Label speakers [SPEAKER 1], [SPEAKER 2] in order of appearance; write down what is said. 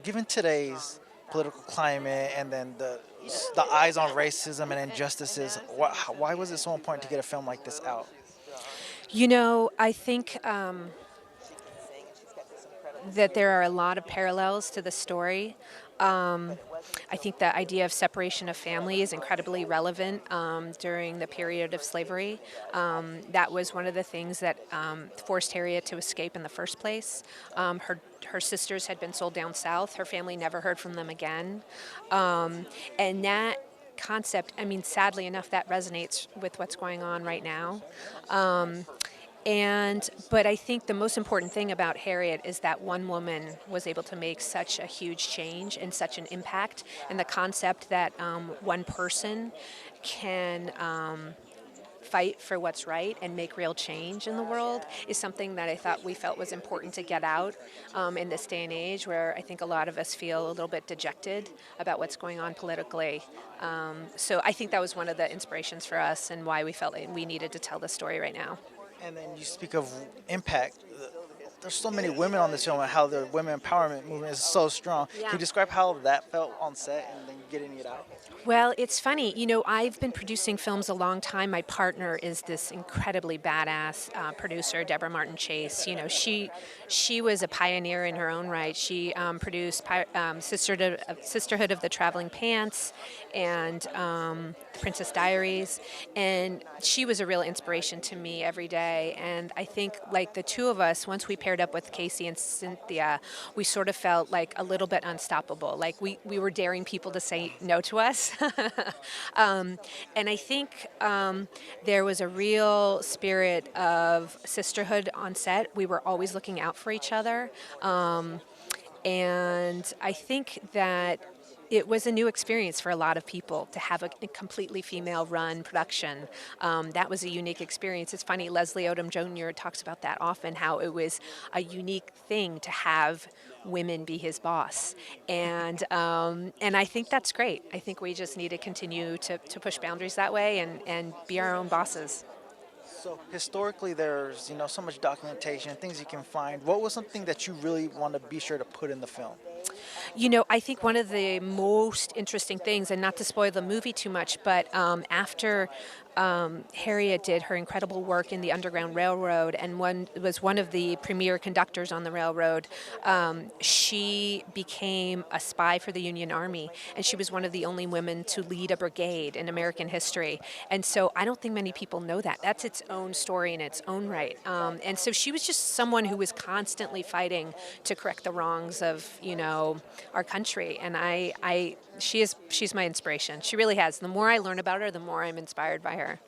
[SPEAKER 1] Given today's political climate and then the eyes on racism and injustices, why was it so important to get a film like this out?
[SPEAKER 2] I think that there are a lot of parallels to the story. Um, I think the idea of separation of family is incredibly relevant during the period of slavery. That was one of the things that forced Harriet to escape in the first place. Her sisters had been sold down south. Her family never heard from them again, and that concept. I mean, sadly enough, that resonates with what's going on right now. But I think the most important thing about Harriet is that one woman was able to make such a huge change and such an impact, and the concept that one person can fight for what's right and make real change in the world is something that I thought we felt was important to get out in this day and age, where I think a lot of us feel a little bit dejected about what's going on politically. So I think that was one of the inspirations for us and why we felt like we needed to tell the story right now.
[SPEAKER 1] And then you speak of impact. There's so many women on this film and how the women empowerment movement is so strong. Can
[SPEAKER 2] Yeah.
[SPEAKER 1] you describe how that felt on set and then getting it out?
[SPEAKER 2] Well, it's funny. I've been producing films a long time. My partner is this incredibly badass producer, Deborah Martin Chase. She was a pioneer in her own right. She produced Sisterhood of the Traveling Pants and Princess Diaries, and she was a real inspiration to me every day. And I think, like the two of us, once we paired up with Casey and Cynthia, we sort of felt like a little bit unstoppable. Like we were daring people to say no to us. And I think there was a real spirit of sisterhood on set. We were always looking out for each other. And I think that it was a new experience for a lot of people to have a completely female-run production. That was a unique experience. It's funny, Leslie Odom Jr. talks about that often, how it was a unique thing to have women be his boss, and I think that's great. I think we just need to continue to push boundaries that way and be our own bosses.
[SPEAKER 1] So historically, there's so much documentation, things you can find. What was something that you really want to be sure to put in the film?
[SPEAKER 2] I think one of the most interesting things, and not to spoil the movie too much, but after Harriet did her incredible work in the Underground Railroad and was one of the premier conductors on the railroad, she became a spy for the Union Army, and she was one of the only women to lead a brigade in American history. And so I don't think many people know that. That's its own story in its own right. And so she was just someone who was constantly fighting to correct the wrongs of, our country. And she's my inspiration. She really has. The more I learn about her, the more I'm inspired by her.